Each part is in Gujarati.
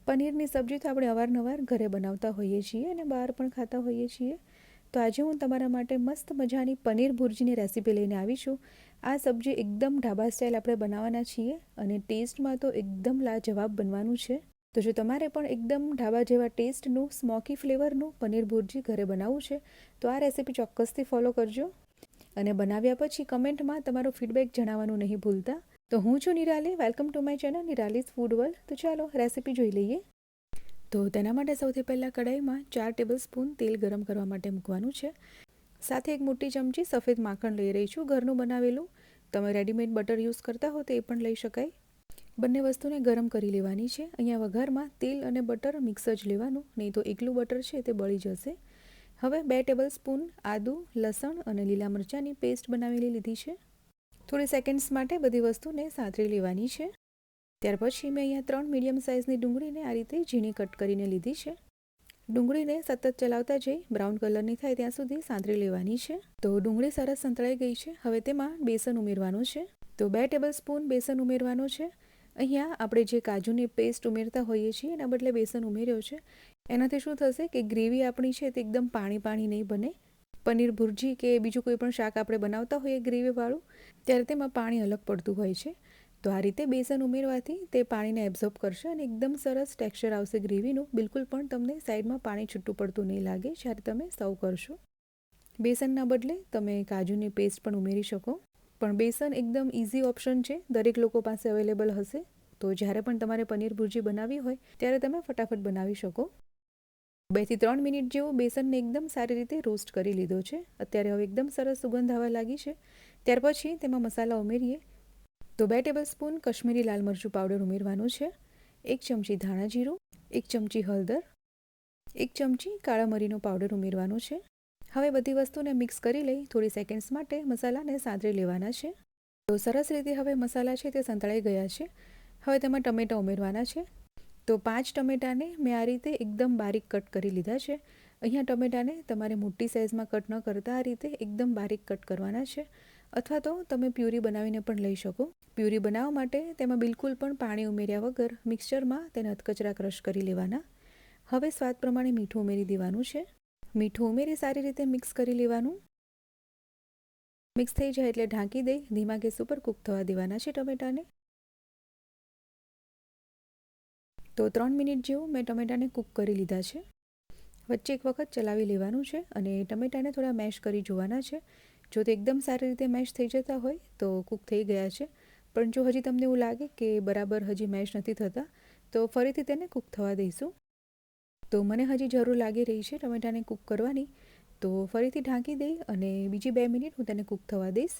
પનીરની સબ્જી તો આપણે અવારનવાર ઘરે બનાવતા હોઈએ છીએ અને બહાર પણ ખાતા હોઈએ છીએ. તો આજે હું તમારા માટે મસ્ત મજાની પનીર ભુરજીની રેસીપી લઈને આવી છું. આ સબ્જી એકદમ ઢાબા સ્ટાઇલ આપણે બનાવવાના છીએ અને ટેસ્ટમાં તો એકદમ લાજવાબ બનવાનું છે. તો જો તમારે પણ એકદમ ઢાબા જેવા ટેસ્ટનું સ્મોકી ફ્લેવરનું પનીર ભુરજી ઘરે બનાવવું છે તો આ રેસીપી ચોક્કસથી ફોલો કરજો અને બનાવ્યા પછી કમેન્ટમાં તમારો ફીડબેક જણાવવાનું નહીં ભૂલતા. તો હું છું Nirali, welcome to my channel Nirali's food world. તો ચાલો રેસીપી જોઈ લઈએ. તો તેના માટે સૌથી પહેલાં કઢાઈમાં 4 ટેબલ સ્પૂન તેલ ગરમ કરવા માટે મૂકવાનું છે. સાથે એક મોટી ચમચી સફેદ માખણ લઈ રહી છું, ઘરનું બનાવેલું. તમે રેડીમેડ બટર યુઝ કરતા હો તો એ પણ લઈ શકાય. બંને વસ્તુને ગરમ કરી લેવાની છે. અહીંયા વઘારમાં તેલ અને બટર મિક્સ જ લેવાનું, નહીં તો એકલું બટર છે તે બળી જશે. હવે 2 ટેબલ સ્પૂન આદું, લસણ અને લીલા મરચાંની પેસ્ટ બનાવેલી લીધી છે. થોડી સેકન્ડ્સ માટે બધી વસ્તુને સાંતળી લેવાની છે. ત્યાર પછી મેં અહીંયા 3 મીડિયમ સાઇઝની ડુંગળીને આ રીતે ઝીણી કટ કરીને લીધી છે. ડુંગળીને સતત ચલાવતા જઈ બ્રાઉન કલરની થાય ત્યાં સુધી સાંતળી લેવાની છે. તો ડુંગળી સરસ સંતળાઈ ગઈ છે. હવે તેમાં બેસન ઉમેરવાનું છે. તો 2 ટેબલ સ્પૂન બેસન ઉમેરવાનું છે. અહીંયા આપણે જે કાજુની પેસ્ટ ઉમેરતા હોઈએ છીએ એના બદલે બેસન ઉમેર્યો છે. એનાથી શું થશે કે ગ્રેવી આપણી છે તે એકદમ પાણી નહીં બને. પનીર ભુરજી કે બીજું કોઈ પણ શાક આપણે બનાવતા હોઈએ ગ્રેવીવાળું ત્યારે તેમાં પાણી અલગ પડતું હોય છે. તો આ રીતે બેસન ઉમેરવાથી તે પાણીને એબ્ઝોર્બ કરશે અને એકદમ સરસ ટેક્સચર આવશે ગ્રેવીનું. બિલકુલ પણ તમને સાઈડમાં પાણી છૂટું પડતું નહીં લાગે જ્યારે તમે સર્વ કરશો. બેસનના બદલે તમે કાજુની પેસ્ટ પણ ઉમેરી શકો, પણ બેસન એકદમ ઇઝી ઓપ્શન છે, દરેક લોકો પાસે અવેલેબલ હશે. તો જ્યારે પણ તમારે પનીર ભુરજી બનાવવી હોય ત્યારે તમે ફટાફટ બનાવી શકો. 2 થી 3 મિનિટ જેવું બેસનને એકદમ સારી રીતે રોસ્ટ કરી લીધો છે. અત્યારે હવે એકદમ સરસ સુગંધ આવવા લાગી છે. ત્યાર પછી તેમાં મસાલા ઉમેરીએ. તો 2 ટેબલ સ્પૂન કશ્મીરી લાલ મરચું પાવડર ઉમેરવાનું છે. 1 ચમચી ધાણા જીરું, 1 ચમચી હળદર, 1 ચમચી કાળા મરીનો પાવડર ઉમેરવાનો છે. હવે બધી વસ્તુને મિક્સ કરી લઈ થોડી સેકન્ડ્સ માટે મસાલાને સાંતળી લેવાના છે. તો સરસ રીતે હવે મસાલા છે તે સંતળાઈ ગયા છે. હવે તેમાં ટમેટાં ઉમેરવાના છે. તો 5 ટમેટાને મેં આ રીતે એકદમ બારીક કટ કરી લીધા છે. અહીંયા ટમેટાને તમારે મોટી સાઇઝમાં કટ ન કરતા આ રીતે એકદમ બારીક કટ કરવાના છે, અથવા તો તમે પ્યુરી બનાવીને પણ લઈ શકો. પ્યુરી બનાવવા માટે તેમાં બિલકુલ પણ પાણી ઉમેર્યા વગર મિક્સચરમાં તેને અધકચરા ક્રશ કરી લેવાના. હવે સ્વાદ પ્રમાણે મીઠું ઉમેરી દેવાનું છે. મીઠું ઉમેરી સારી રીતે મિક્સ કરી લેવાનું. મિક્સ થઈ જાય એટલે ઢાંકી દઈ ધીમા ગેસ ઉપર કૂક થવા દેવાના છે ટમેટાને. તો 3 મિનિટ જેવું મેં ટમેટાને કૂક કરી લીધા છે. વચ્ચે એક વખત ચલાવી લેવાનું છે અને ટમેટાને થોડા મેશ કરી જોવાના છે. જો તે એકદમ સારી રીતે મેશ થઈ જતા હોય તો કૂક થઈ ગયા છે, પણ જો હજી તમને એવું લાગે કે બરાબર હજી મેશ નથી થતા તો ફરીથી તેને કૂક થવા દઈશું. તો મને હજી જરૂર લાગી રહી છે ટમેટાને કૂક કરવાની, તો ફરીથી ઢાંકી દઈ અને બીજી 2 મિનિટ હું તેને કૂક થવા દઈશ.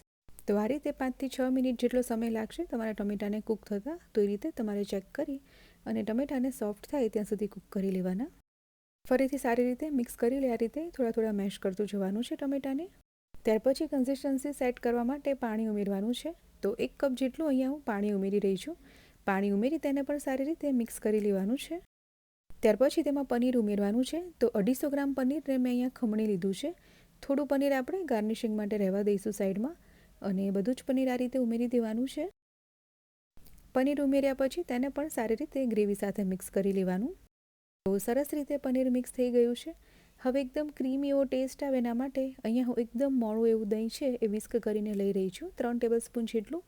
તો આ રીતે 5 થી 6 મિનિટ જેટલો સમય લાગશે તમારા ટમેટાને કૂક થતાં. તો એ રીતે તમારે ચેક કરી અને ટમેટાને સોફ્ટ થાય ત્યાં સુધી કૂક કરી લેવાના. ફરીથી સારી રીતે મિક્સ કરી લે. આ રીતે થોડા મેશ કરતું જવાનું છે ટમેટાને. ત્યાર પછી કન્સિસ્ટન્સી સેટ કરવા માટે પાણી ઉમેરવાનું છે. તો 1 કપ જેટલું અહીંયા હું પાણી ઉમેરી રહી છું. પાણી ઉમેરી તેને પણ સારી રીતે મિક્સ કરી લેવાનું છે. ત્યાર પછી તેમાં પનીર ઉમેરવાનું છે. તો 250 ગ્રામ પનીરને મેં અહીંયા ખમણી લીધું છે. થોડું પનીર આપણે ગાર્નિશિંગ માટે રહેવા દઈશું સાઈડમાં, અને બધું જ પનીર આ રીતે ઉમેરી દેવાનું છે. પનીર ઉમેર્યા પછી તેને પણ સારી રીતે ગ્રેવી સાથે મિક્સ કરી લેવાનું. તો સરસ રીતે પનીર મિક્સ થઈ ગયું છે. હવે એકદમ ક્રીમી એવો ટેસ્ટ આવે એના માટે અહીંયા હું એકદમ મોળું એવું દહીં છે એ વિસ્ક કરીને લઈ રહી છું, 3 ટેબલ સ્પૂન જેટલું.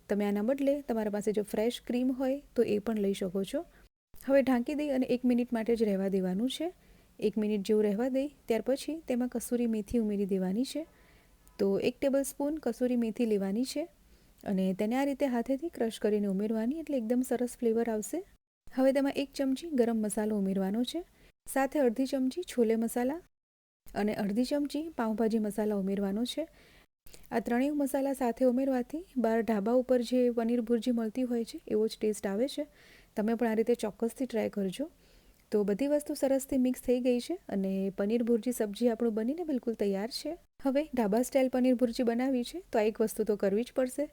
તમે આના બદલે તમારા પાસે જો ફ્રેશ ક્રીમ હોય તો એ પણ લઈ શકો છો. હવે ઢાંકી દઈ અને 1 મિનિટ માટે જ રહેવા દેવાનું છે. 1 મિનિટ જેવું રહેવા દઈ ત્યાર પછી તેમાં કસૂરી મેથી ઉમેરી દેવાની છે. તો 1 ટેબલ સ્પૂન કસૂરી મેથી લેવાની છે અને તેને આ રીતે હાથેથી ક્રશ કરીને ઉમેરવાની, એટલે એકદમ સરસ ફ્લેવર આવશે. હવે તેમાં 1 ચમચી ગરમ મસાલો ઉમેરવાનો છે. સાથે અડધી ચમચી છોલે મસાલા અને અડધી ચમચી પાઉંભાજી મસાલા ઉમેરવાનો છે. આ ત્રણેય મસાલા સાથે ઉમેરવાથી બહાર ઢાબા ઉપર જે પનીર ભુરજી મળતી હોય છે એવો જ ટેસ્ટ આવે છે. તમે પણ આ રીતે ચોક્કસથી ટ્રાય કરજો. તો બધી વસ્તુ સરસથી મિક્સ થઈ ગઈ છે અને પનીર ભુરજી સબ્જી આપણું બનીને બિલકુલ તૈયાર છે. હવે ઢાબા સ્ટાઇલ પનીર ભુરજી બનાવવી છે તો આ એક વસ્તુ તો કરવી જ પડશે.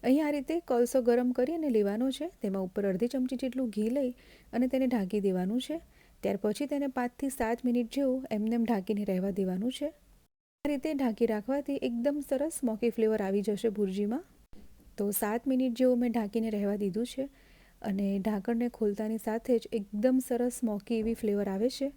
અહીં આ રીતે કોલસો ગરમ કરી અને લેવાનો છે. તેમાં ઉપર અડધી ચમચી જેટલું ઘી લઈ અને તેને ઢાંકી દેવાનું છે. ત્યાર પછી તેને 5 થી 7 મિનિટ જેવું એમનેમ ઢાંકીને રહેવા દેવાનું છે. આ રીતે ઢાંકી રાખવાથી એકદમ સરસ સ્મોકી ફ્લેવર આવી જશે ભુરજીમાં. તો 7 મિનિટ જેવું મેં ઢાંકીને રહેવા દીધું છે. અને ઢાંકણને ખોલતાની સાથે જ એકદમ સરસ સ્મોકી એવી ફ્લેવર આવે છે.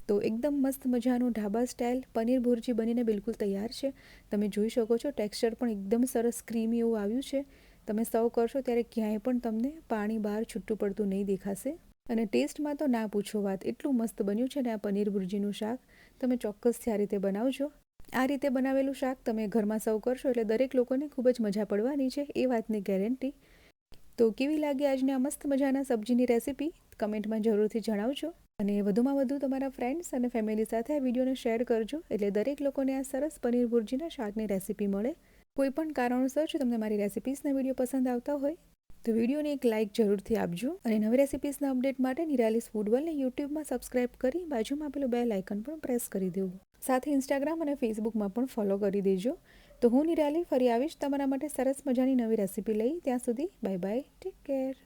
તો એકદમ મસ્ત મજાનું ઢાબા સ્ટાઇલ પનીર ભુરજી બનીને બિલકુલ તૈયાર છે. તમે જોઈ શકો છો ટેક્સચર પણ એકદમ સરસ ક્રીમી એવું આવ્યું છે. તમે સર્વ કરશો ત્યારે ક્યાંય પણ તમને પાણી બહાર છૂટું પડતું નહીં દેખાશે. અને ટેસ્ટમાં તો ના પૂછો વાત, એટલું મસ્ત બન્યું છે ને આ પનીર ભુરજીનું શાક. તમે ચોક્કસથી આ રીતે બનાવજો. આ રીતે બનાવેલું શાક તમે ઘરમાં સર્વ કરશો એટલે દરેક લોકોને ખૂબ જ મજા પડવાની છે, એ વાતની ગેરંટી. તો કેવી લાગી આજની આ મસ્ત મજાના સબ્જીની રેસીપી કમેન્ટમાં જરૂરથી જણાવજો. અને વધુમાં વધુ તમારા ફ્રેન્ડ્સ અને ફેમિલી સાથે આ વિડીયોને શેર કરજો એટલે દરેક લોકોને આ સરસ પનીર ભુરજીના શાકની રેસીપી મળે. કોઈ પણ કારણોસર જો તમને મારી રેસીપીસના વિડીયો પસંદ આવતા હોય તો વિડીયોને એક લાઇક જરૂરથી આપજો. અને નવી રેસીપીસના અપડેટ માટે નિરાલીસ ફૂડ વર્લ્ડને યુટ્યુબમાં સબસ્ક્રાઇબ કરી બાજુમાં આપેલું બેલ આઇકન પણ પ્રેસ કરી દેવું. સાથે ઇન્સ્ટાગ્રામ અને ફેસબુકમાં પણ ફોલો કરી દેજો. તો હું નિરાલી ફરી આવીશ તમારા માટે સરસ મજાની નવી રેસીપી લઈ. ત્યાં સુધી બાય બાય, ટેક કેર.